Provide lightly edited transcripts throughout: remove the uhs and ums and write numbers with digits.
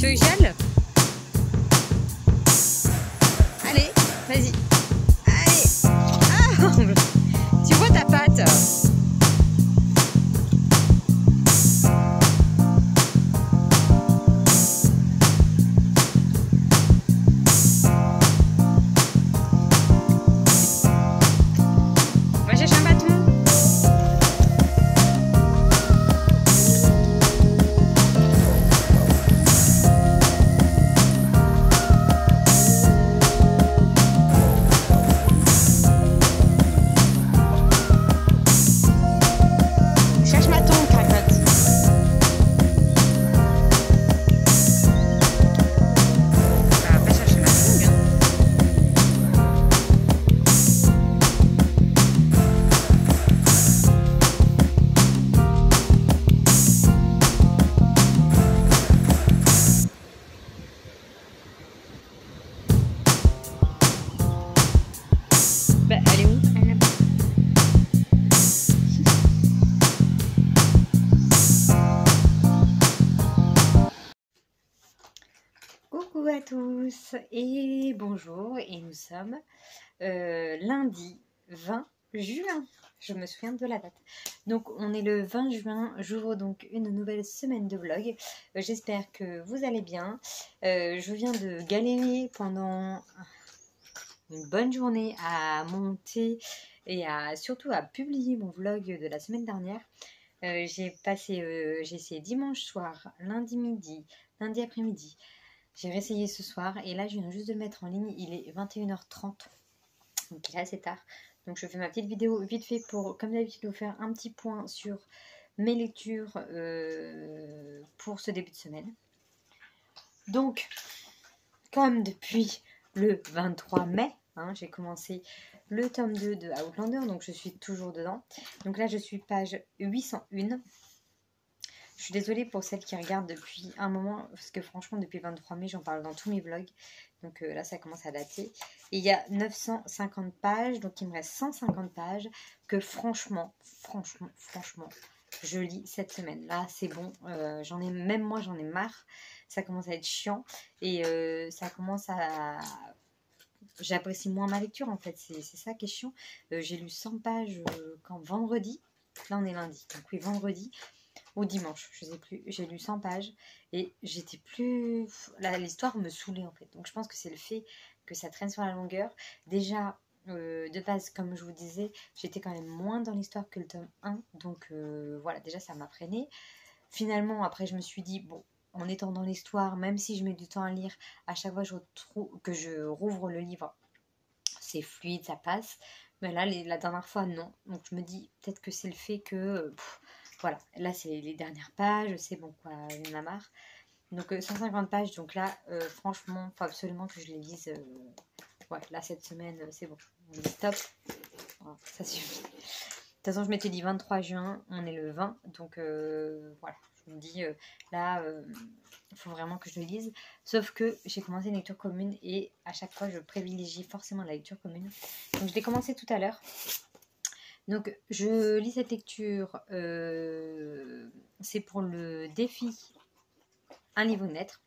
Tu veux que j'y aille? Allez, vas-y. Allez. Ah, tu vois ta patte? Va chercher un bâton. Cherche ma tongue, cracotte. Bah, va chercher ma tongue. Bah, elle est où? Elle est là-bas. Coucou à tous et bonjour, et nous sommes lundi 20 juin, je me souviens de la date. Donc on est le 20 juin, j'ouvre donc une nouvelle semaine de vlog. J'espère que vous allez bien. Je viens de galérer pendant une bonne journée à monter et surtout à publier mon vlog de la semaine dernière. J'ai essayé dimanche soir, lundi midi, lundi après-midi. J'ai réessayé ce soir et là je viens juste de le mettre en ligne, il est 21h30, donc il est assez tard. Donc je fais ma petite vidéo vite fait pour, comme d'habitude, vous faire un petit point sur mes lectures pour ce début de semaine. Donc, comme depuis le 23 mai, j'ai commencé le tome 2 de Outlander, donc je suis toujours dedans. Donc là je suis page 801. Je suis désolée pour celles qui regardent depuis un moment, parce que franchement, depuis le 23 mai, j'en parle dans tous mes vlogs. Donc là, ça commence à dater. Et il y a 950 pages, donc il me reste 150 pages que franchement, je lis cette semaine. Là, c'est bon. Même moi, j'en ai marre. Ça commence à être chiant. Et ça commence à... J'apprécie moins ma lecture, en fait. C'est ça qui est chiant. J'ai lu 100 pages quand vendredi. Là, on est lundi. Donc oui, vendredi. Ou dimanche, je sais plus, j'ai lu 100 pages et j'étais plus... L'histoire me saoulait en fait, donc je pense que c'est le fait que ça traîne sur la longueur. Déjà, de base, comme je vous disais, j'étais quand même moins dans l'histoire que le tome 1, donc voilà, déjà ça m'a freinée. Finalement, après je me suis dit, bon, en étant dans l'histoire, même si je mets du temps à lire, à chaque fois que je rouvre le livre, c'est fluide, ça passe. Mais là, la dernière fois, non. Donc je me dis, peut-être que c'est le fait que... voilà, là c'est les dernières pages, c'est bon quoi, j'en ai marre. Donc 150 pages, donc là, franchement, il faut absolument que je les lise. Ouais, là cette semaine, c'est bon. On dit stop, voilà, ça suffit. De toute façon, je m'étais dit 23 juin, on est le 20, donc voilà, je me dis là, il faut vraiment que je le lise. Sauf que j'ai commencé une lecture commune et à chaque fois, je privilégie forcément la lecture commune. Donc je l'ai commencé tout à l'heure. Donc je lis cette lecture, c'est pour le défi Un livre naître,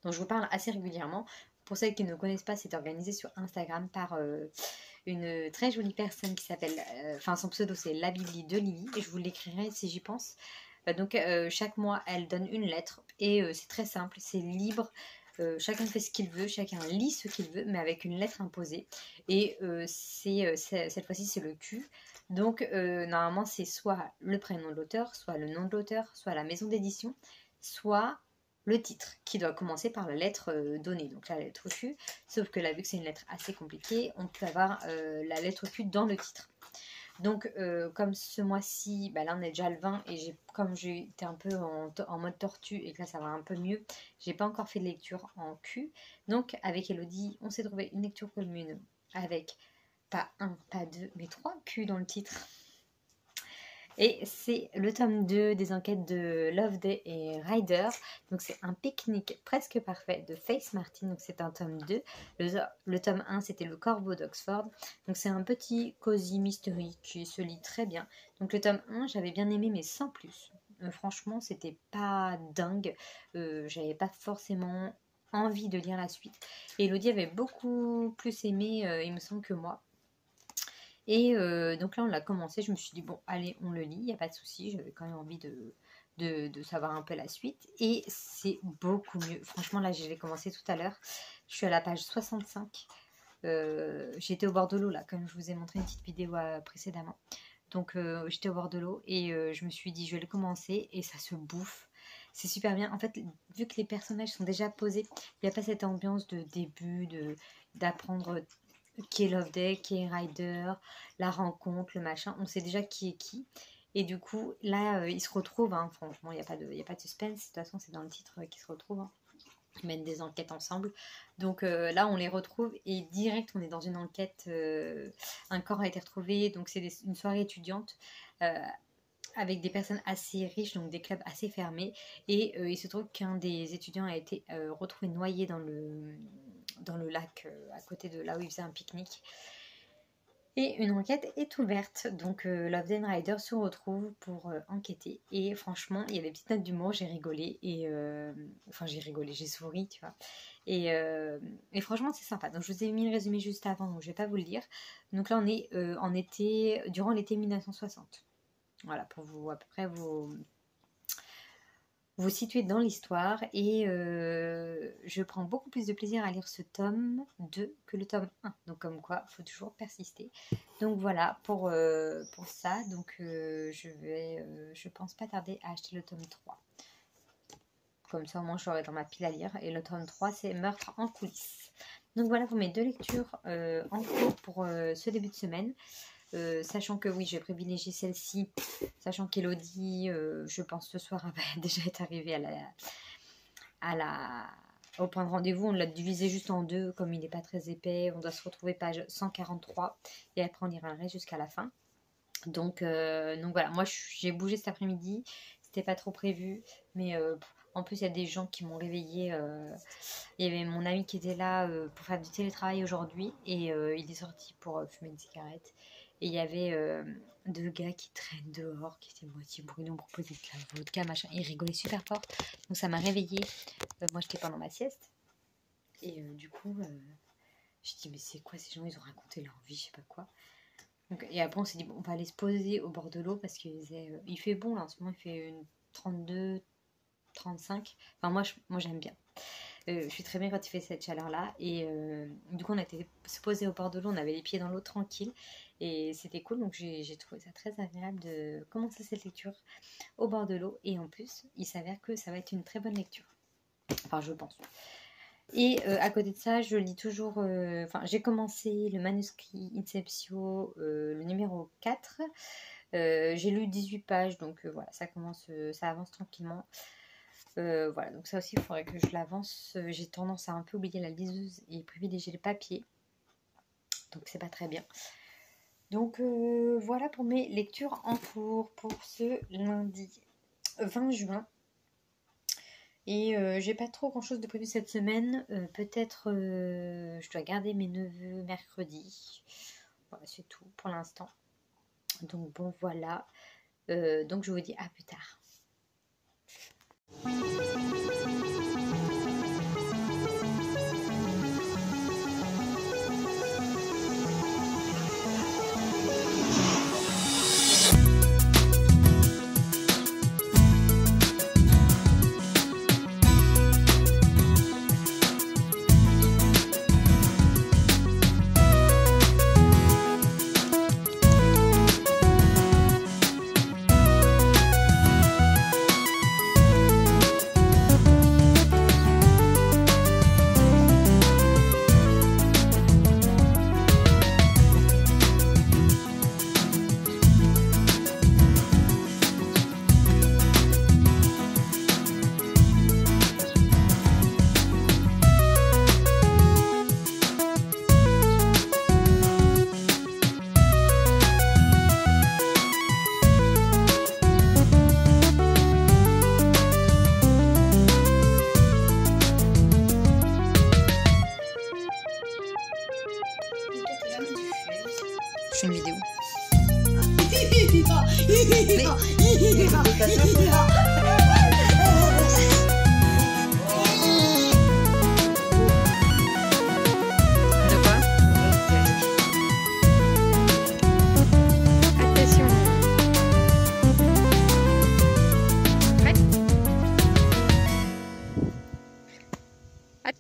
dont je vous parle assez régulièrement. Pour celles qui ne connaissent pas, c'est organisé sur Instagram par une très jolie personne qui s'appelle, son pseudo c'est La Bibli de Lily, et je vous l'écrirai si j'y pense. Donc chaque mois elle donne une lettre et c'est très simple, c'est libre. Chacun fait ce qu'il veut, chacun lit ce qu'il veut, mais avec une lettre imposée. Et cette fois-ci, c'est le Q. Donc, normalement, c'est soit le prénom de l'auteur, soit le nom de l'auteur, soit la maison d'édition, soit le titre, qui doit commencer par la lettre donnée, donc la lettre Q. Sauf que là, vu que c'est une lettre assez compliquée, on peut avoir la lettre Q dans le titre. Donc, comme ce mois-ci, là on est déjà le 20 et comme j'ai été un peu en mode tortue et que là ça va un peu mieux, j'ai pas encore fait de lecture en Q. Donc, avec Elodie, on s'est trouvé une lecture commune avec pas un, pas deux, mais 3 Q dans le titre. Et c'est le tome 2 des enquêtes de Loveday et Ryder. Donc c'est un pique-nique presque parfait de Faith Martin. Donc c'est un tome 2. Le tome 1 c'était Le Corbeau d'Oxford. Donc c'est un petit cosy mystery qui se lit très bien. Donc le tome 1 j'avais bien aimé mais sans plus. franchement, c'était pas dingue. J'avais pas forcément envie de lire la suite. Et Elodie avait beaucoup plus aimé, il me semble, que moi. Et donc là, on l'a commencé. Je me suis dit, bon, allez, on le lit, il n'y a pas de souci. J'avais quand même envie de savoir un peu la suite. Et c'est beaucoup mieux. Franchement, là, je l'ai commencé tout à l'heure. Je suis à la page 65. J'étais au bord de l'eau, là, comme je vous ai montré une petite vidéo précédemment. Donc, j'étais au bord de l'eau et je me suis dit, je vais le commencer. Et ça se bouffe. C'est super bien. En fait, vu que les personnages sont déjà posés, il n'y a pas cette ambiance de début, d'apprendre qui est Loveday, qui est Ryder, la rencontre, le machin. On sait déjà qui est qui. Et du coup, là, ils se retrouvent. Hein. Franchement, il n'y a pas de suspense. De toute façon, c'est dans le titre qu'ils se retrouvent. Hein. Ils mènent des enquêtes ensemble. Donc là, on les retrouve et direct, on est dans une enquête. Un corps a été retrouvé. Donc, c'est une soirée étudiante. Avec des personnes assez riches, donc des clubs assez fermés. Et il se trouve qu'un des étudiants a été retrouvé noyé dans le lac à côté de là où il faisait un pique-nique. Et une enquête est ouverte. Donc Loveday et Ryder se retrouvent pour enquêter. Et franchement, il y a des petites notes d'humour, j'ai rigolé. Enfin, j'ai rigolé, j'ai souri, tu vois. Et franchement, c'est sympa. Donc je vous ai mis le résumé juste avant, donc je vais pas vous le lire. Donc là, on est en été, durant l'été 1960. Voilà, pour vous, à peu près, vous situer dans l'histoire. Et je prends beaucoup plus de plaisir à lire ce tome 2 que le tome 1. Donc comme quoi, il faut toujours persister. Donc voilà, pour ça. Donc je pense pas tarder à acheter le tome 3. Comme ça, au moins, je l'aurai dans ma pile à lire. Et le tome 3, c'est Meurtre en coulisses. Donc voilà pour mes 2 lectures en cours pour ce début de semaine. Sachant que oui, je vais privilégier celle-ci, sachant qu'Elodie, je pense ce soir, va déjà être arrivée au point de rendez-vous. On l'a divisé juste en 2, comme il n'est pas très épais. On doit se retrouver page 143 et après on ira le reste jusqu'à la fin. Donc voilà, moi j'ai bougé cet après-midi, c'était pas trop prévu, mais en plus il y a des gens qui m'ont réveillée. Il y avait mon ami qui était là pour faire du télétravail aujourd'hui et il est sorti pour fumer une cigarette. Et il y avait 2 gars qui traînent dehors, qui étaient moitié brûlés, on proposait de la vodka, machin. Ils rigolaient super fort. Donc ça m'a réveillée. Moi, j'étais pendant ma sieste. Et du coup, je dis, mais c'est quoi ces gens? Ils ont raconté leur vie, je sais pas quoi. Donc, et après, on s'est dit, bon, on va aller se poser au bord de l'eau parce qu'il fait bon là en ce moment. Il fait 32, 35. Enfin, moi j'aime bien. Je suis très bien quand il fait cette chaleur-là. Et du coup, on a été se poser au bord de l'eau. On avait les pieds dans l'eau tranquille. Et c'était cool. Donc, j'ai trouvé ça très agréable de commencer cette lecture au bord de l'eau. Et en plus, il s'avère que ça va être une très bonne lecture. Enfin, je pense. Et à côté de ça, je lis toujours... j'ai commencé le manuscrit Inceptio, le numéro 4. J'ai lu 18 pages. Donc, voilà, ça avance tranquillement. Voilà, donc ça aussi, il faudrait que je l'avance. J'ai tendance à un peu oublier la liseuse et privilégier le papier. Donc, c'est pas très bien. Donc, voilà pour mes lectures en cours pour ce lundi 20 juin. Et j'ai pas trop grand chose de prévu cette semaine. Peut-être je dois garder mes neveux mercredi. Voilà, c'est tout pour l'instant. Donc, bon, voilà. Donc, je vous dis à plus tard.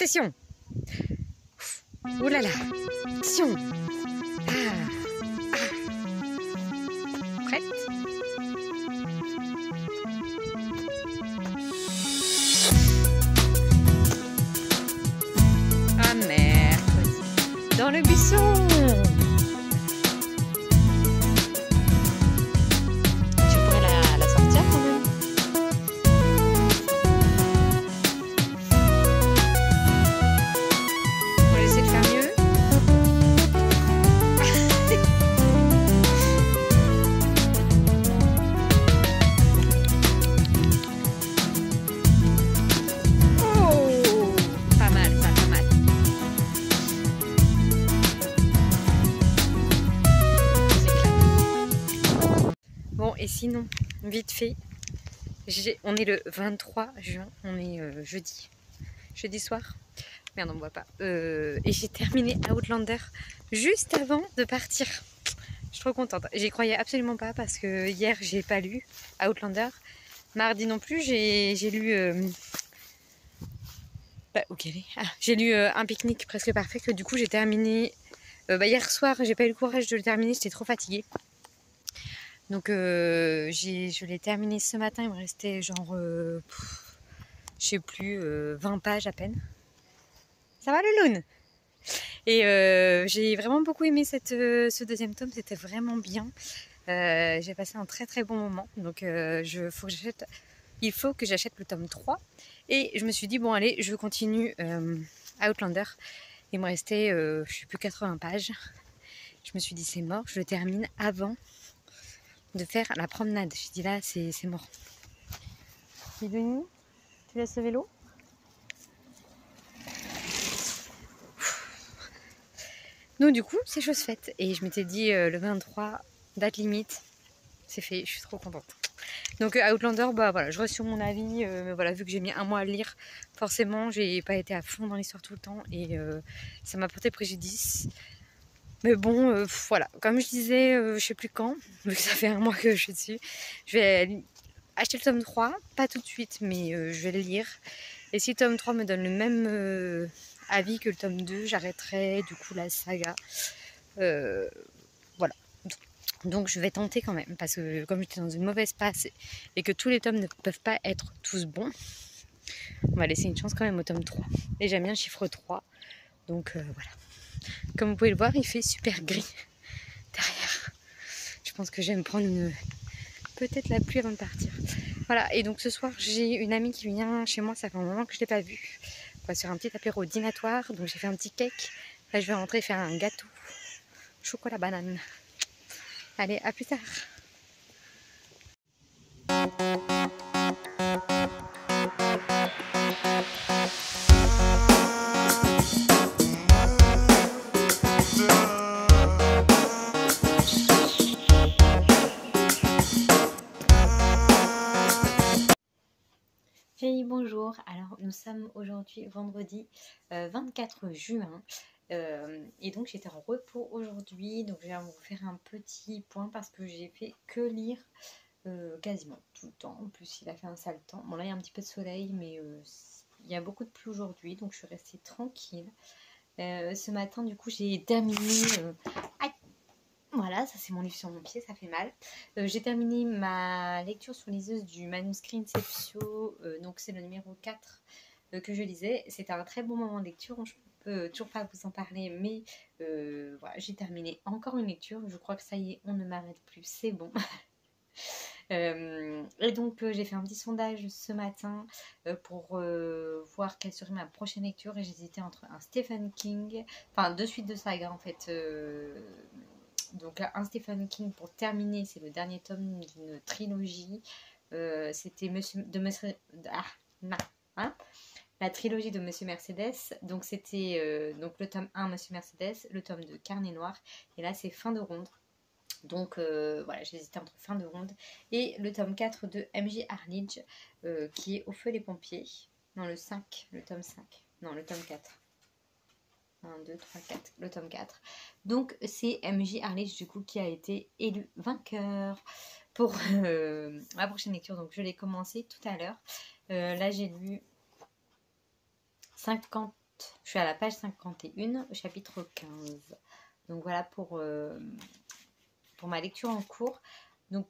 Attention. Oh là là. Attention. Prête? Ah merde. Dans le buisson. Tu pourrais la sortir quand même. On va essayer de faire mieux. Oh, pas mal, ça, pas mal. Bon, et sinon, vite fait, on est le 23 juin, on est jeudi soir. Merde, on ne voit pas. Et j'ai terminé Outlander juste avant de partir. Je suis trop contente. J'y croyais absolument pas parce que hier, j'ai pas lu Outlander. Mardi non plus, j'ai lu... j'ai lu Un pique-nique presque parfait. Que du coup, j'ai terminé... hier soir, j'ai pas eu le courage de le terminer, j'étais trop fatiguée. Donc je l'ai terminé ce matin, il me restait genre, je sais plus, 20 pages à peine. Ça va le loun? Et j'ai vraiment beaucoup aimé ce deuxième tome, c'était vraiment bien. J'ai passé un très très bon moment, donc il faut que j'achète le tome 3. Et je me suis dit, bon allez, je continue Outlander. Il me restait, je sais plus, 80 pages. Je me suis dit, c'est mort, je le termine avant de faire la promenade. J'ai dit là, c'est mort. Sidonie, tu laisses le vélo? Donc du coup, c'est chose faite. Et je m'étais dit le 23, date limite, c'est fait, je suis trop contente. Donc Outlander, bah voilà, je reste sur mon avis. Mais voilà, vu que j'ai mis un mois à le lire, forcément, j'ai pas été à fond dans l'histoire tout le temps. Et ça m'a porté préjudice. Mais bon, voilà, comme je disais, je sais plus quand, vu que ça fait un mois que je suis dessus, je vais acheter le tome 3, pas tout de suite, mais je vais le lire. Et si le tome 3 me donne le même avis que le tome 2, j'arrêterai du coup la saga. Voilà. Donc je vais tenter quand même, parce que comme j'étais dans une mauvaise passe et que tous les tomes ne peuvent pas être tous bons, on va laisser une chance quand même au tome 3. Et j'aime bien le chiffre 3, donc voilà. Comme vous pouvez le voir, il fait super gris derrière. Je pense que je vais me prendre peut-être la pluie avant de partir. Voilà, et donc ce soir, j'ai une amie qui vient chez moi, ça fait un moment que je ne l'ai pas vue. On va sur un petit apéro dînatoire, donc j'ai fait un petit cake. Là, je vais rentrer faire un gâteau chocolat banane. Allez, à plus tard. Hey, bonjour, alors nous sommes aujourd'hui vendredi 24 juin et donc j'étais en repos aujourd'hui, donc je vais vous faire un petit point parce que j'ai fait que lire quasiment tout le temps. En plus il a fait un sale temps, bon là il y a un petit peu de soleil mais il y a beaucoup de pluie aujourd'hui, donc je suis restée tranquille. Ce matin du coup j'ai terminé voilà, ça c'est mon livre sur mon pied, ça fait mal. J'ai terminé ma lecture sous liseuse du manuscrit Inceptio, donc c'est le numéro 4 que je lisais. C'était un très bon moment de lecture, je peux toujours pas vous en parler, mais voilà, j'ai terminé encore une lecture. Je crois que ça y est, on ne m'arrête plus, c'est bon. Et donc j'ai fait un petit sondage ce matin pour voir quelle serait ma prochaine lecture, et j'hésitais entre un Stephen King, enfin deux suites de saga en fait. Donc un Stephen King pour terminer, c'est le dernier tome d'une trilogie. C'était la trilogie de Monsieur Mercedes. Donc c'était donc le tome 1 Monsieur Mercedes, le tome 2 Carnet Noir, et là c'est Fin de ronde. Donc voilà, j'hésitais entre Fin de ronde et le tome 4 de M.J. Arnidge qui est Au feu les pompiers. Non, le 5, le tome 5. Non, le tome 4. 1, 2, 3, 4, le tome 4. Donc c'est M.J. Arnidge du coup qui a été élu vainqueur pour la prochaine lecture. Donc je l'ai commencé tout à l'heure. Là j'ai lu Je suis à la page 51, au chapitre 15. Donc voilà pour ma lecture en cours. Donc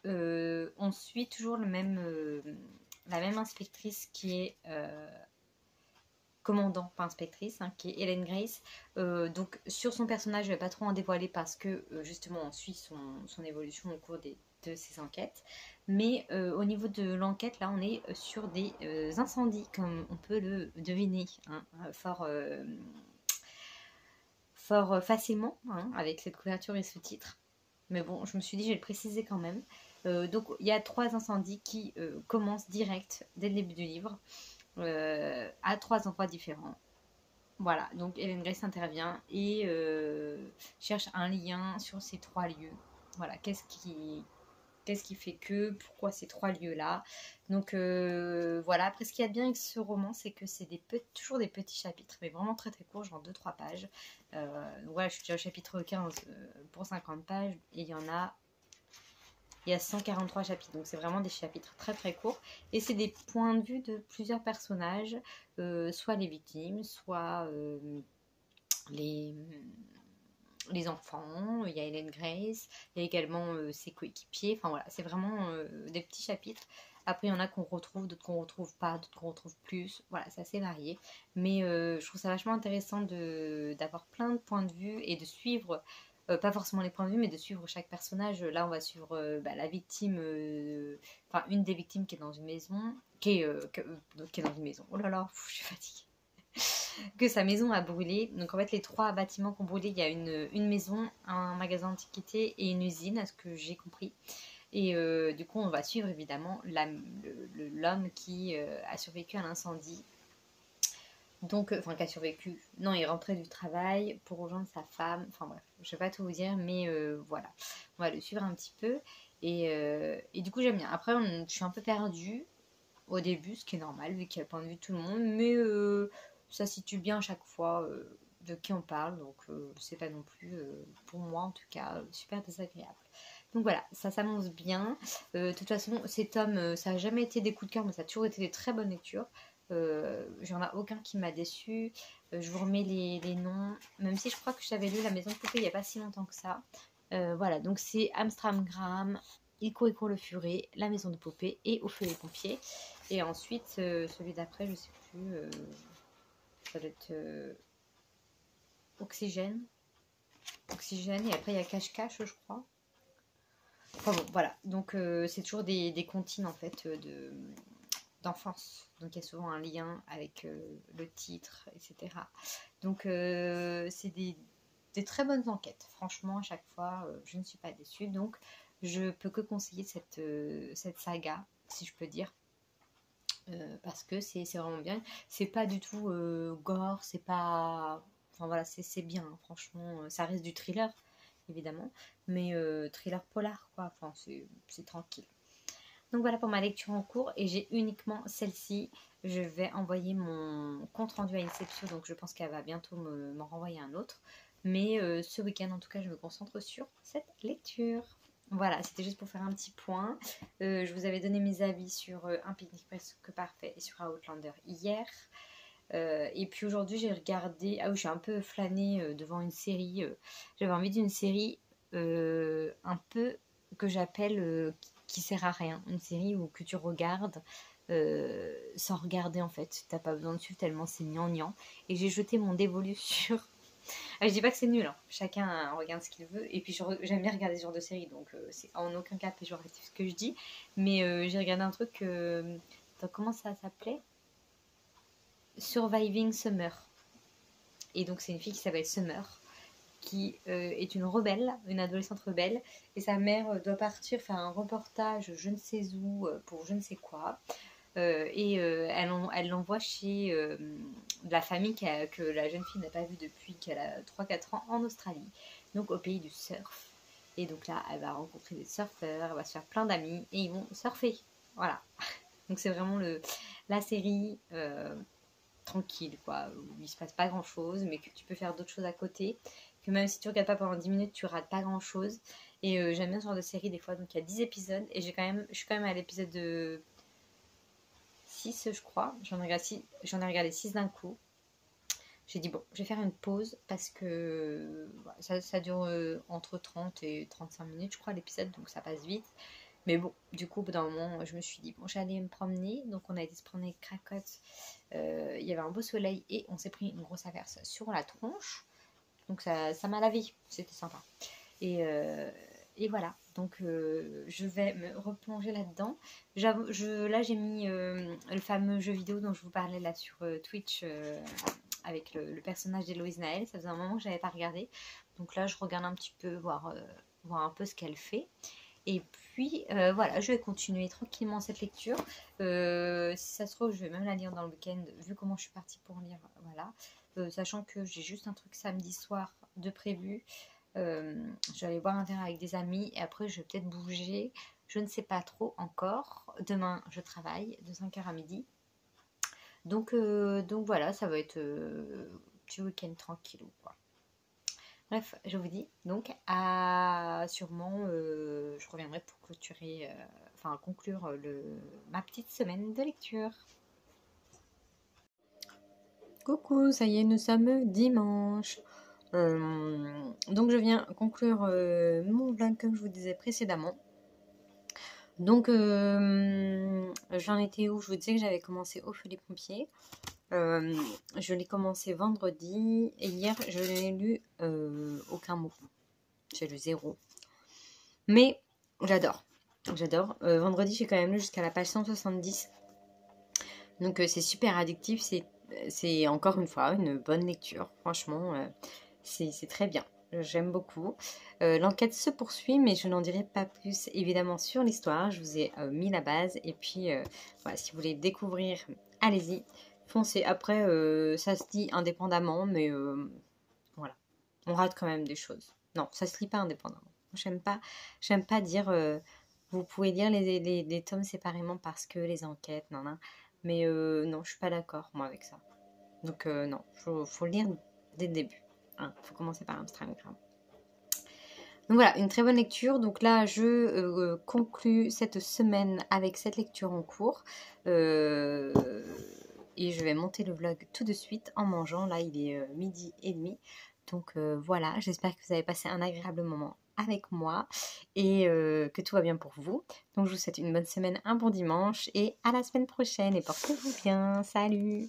on suit toujours la même inspectrice qui est commandant, pas inspectrice, hein, qui est Helen Grace. Donc sur son personnage, je ne vais pas trop en dévoiler parce que justement on suit son évolution au cours de ses enquêtes. Mais au niveau de l'enquête, là on est sur des incendies, comme on peut le deviner, hein, fort facilement, hein, avec cette couverture et ce titre. Mais bon, je me suis dit, je vais le préciser quand même. Donc, il y a 3 incendies qui commencent direct dès le début du livre, à 3 endroits différents. Voilà, donc Helen Grace intervient et cherche un lien sur ces 3 lieux. Voilà, qu'est-ce qui fait que, pourquoi ces 3 lieux-là. Donc voilà, après ce qu'il y a de bien avec ce roman, c'est que c'est toujours des petits chapitres, mais vraiment très très courts, genre 2-3 pages. Donc voilà, je suis déjà au chapitre 15 pour 50 pages, et il y a 143 chapitres, donc c'est vraiment des chapitres très très courts, et c'est des points de vue de plusieurs personnages, soit les victimes, soit les enfants, il y a Helen Grace, il y a également ses coéquipiers, enfin voilà, c'est vraiment des petits chapitres. Après, il y en a qu'on retrouve, d'autres qu'on retrouve pas, d'autres qu'on retrouve plus, voilà, c'est assez varié. Mais je trouve ça vachement intéressant d'avoir plein de points de vue et de suivre, pas forcément les points de vue, mais de suivre chaque personnage. Là, on va suivre la victime, enfin une des victimes qui est dans une maison, qui est dans une maison. Oh là là, je suis fatiguée. Que sa maison a brûlé. Donc en fait, les 3 bâtiments qui ont brûlé, il y a une maison, un magasin d'antiquités et une usine, à ce que j'ai compris. Et du coup, on va suivre évidemment l'homme qui a survécu à l'incendie. Donc, enfin, qui a survécu. Non, il est rentré du travail pour rejoindre sa femme. Enfin bref, je vais pas tout vous dire, mais voilà. On va le suivre un petit peu. Et du coup, j'aime bien. Après, je suis un peu perdue au début, ce qui est normal, vu qu'il y a le point de vue de tout le monde. Mais ça situe bien à chaque fois de qui on parle. Donc, c'est pas non plus, pour moi en tout cas, super désagréable. Donc voilà, ça s'annonce bien. De toute façon, ces tomes, ça n'a jamais été des coups de cœur, mais ça a toujours été des très bonnes lectures. J'en ai aucun qui m'a déçu. Je vous remets les noms, même si je crois que j'avais lu La Maison de Poupée il n'y a pas si longtemps que ça. Voilà, donc c'est Amstramgram, Il court le furet, La Maison de Poupée et Au feu les pompiers. Et ensuite, celui d'après, je sais plus, ça doit être Oxygène. Oxygène, et après il y a Cache-Cache, je crois. Enfin bon, voilà. Donc c'est toujours des comptines en fait d'enfance. Donc il y a souvent un lien avec le titre, etc. Donc c'est des très bonnes enquêtes. Franchement, à chaque fois, je ne suis pas déçue. Donc je peux que conseiller cette saga, si je peux dire. Parce que c'est vraiment bien. C'est pas du tout gore, c'est pas. Enfin voilà, c'est bien, hein, franchement. Ça reste du thriller, évidemment, mais thriller polar, quoi. Enfin, c'est tranquille. Donc voilà pour ma lecture en cours, et j'ai uniquement celle-ci. Je vais envoyer mon compte rendu à Inception, donc je pense qu'elle va bientôt m'en renvoyer un autre. Mais ce week-end, en tout cas, je me concentre sur cette lecture. Voilà, c'était juste pour faire un petit point. Je vous avais donné mes avis sur Un pique-nique presque parfait et sur Outlander hier. Et puis aujourd'hui, j'ai regardé. Ah oui, je suis un peu flânée devant une série. J'avais envie d'une série un peu que j'appelle qui sert à rien. Une série où que tu regardes sans regarder en fait. T'as pas besoin de suivre tellement c'est gnangnan. Et j'ai jeté mon dévolu sur. Ah, je dis pas que c'est nul, hein. Chacun regarde ce qu'il veut. Et puis j'aime bien regarder ce genre de série, donc c'est en aucun cas péjoratif ce que je dis. Mais j'ai regardé un truc. Attends, comment ça s'appelait? Surviving Summer. Et donc c'est une fille qui s'appelle Summer, qui est une rebelle, une adolescente rebelle, et sa mère doit partir faire un reportage je ne sais où pour je ne sais quoi. Et elle l'envoie chez la famille que la jeune fille n'a pas vue depuis qu'elle a 3-4 ans en Australie, donc au pays du surf. Et donc là, elle va rencontrer des surfeurs, elle va se faire plein d'amis, et ils vont surfer. Voilà. Donc c'est vraiment la série tranquille, quoi, où il se passe pas grand chose, mais que tu peux faire d'autres choses à côté, que même si tu regardes pas pendant 10 minutes, tu rates pas grand chose. Et j'aime bien ce genre de série des fois. Donc il y a 10 épisodes, et je suis quand même à l'épisode de 6, je crois. J'en ai regardé 6 d'un coup. j'ai dit bon, je vais faire une pause parce que voilà, ça dure entre 30 et 35 minutes, je crois, l'épisode, donc ça passe vite. Mais bon, du coup, au bout d'un moment, je me suis dit, bon, j'allais me promener. Donc, on a été se promener avec Cracotte. Il y avait un beau soleil et on s'est pris une grosse averse sur la tronche. Donc, ça m'a lavé. C'était sympa. Et voilà. Donc, je vais me replonger là-dedans. Là, j'ai mis le fameux jeu vidéo dont je vous parlais là sur Twitch avec le personnage d'Héloïse Naël. Ça faisait un moment que je n'avais pas regardé. Donc là, je regarde un petit peu, voir un peu ce qu'elle fait. Et puis voilà, je vais continuer tranquillement cette lecture. Si ça se trouve, je vais même la lire dans le week-end, vu comment je suis partie pour lire. Voilà. Sachant que j'ai juste un truc samedi soir de prévu. Je vais aller boire un verre avec des amis et après je vais peut-être bouger. Je ne sais pas trop encore. Demain, je travaille de 5h à midi. Donc voilà, ça va être petit week-end tranquille, quoi. Bref, je vous dis donc à sûrement, je reviendrai pour clôturer, conclure ma petite semaine de lecture. Coucou, ça y est, nous sommes dimanche. Donc je viens conclure mon vlog comme je vous disais précédemment. Donc j'en étais où? Je vous disais que j'avais commencé Au feu des pompiers. Je l'ai commencé vendredi et hier je n'ai lu aucun mot. J'ai lu 0. Mais j'adore. Vendredi j'ai quand même lu jusqu'à la page 170. Donc c'est super addictif. C'est encore une fois une bonne lecture. Franchement, c'est très bien. J'aime beaucoup. L'enquête se poursuit, mais je n'en dirai pas plus évidemment sur l'histoire. Je vous ai mis la base. Et puis, voilà, si vous voulez découvrir, allez-y, foncez. Après, ça se lit indépendamment, mais voilà. On rate quand même des choses. Non, ça se lit pas indépendamment. J'aime pas dire vous pouvez lire les tomes séparément parce que les enquêtes, non. Mais non, je suis pas d'accord, moi, avec ça. Donc non, faut lire dès le début. Faut commencer par Instagram. Donc voilà, une très bonne lecture. Donc là, je conclus cette semaine avec cette lecture en cours. Et je vais monter le vlog tout de suite en mangeant. Là, il est 12h30. Donc voilà, j'espère que vous avez passé un agréable moment avec moi et que tout va bien pour vous. Donc je vous souhaite une bonne semaine, un bon dimanche et à la semaine prochaine et portez-vous bien. Salut!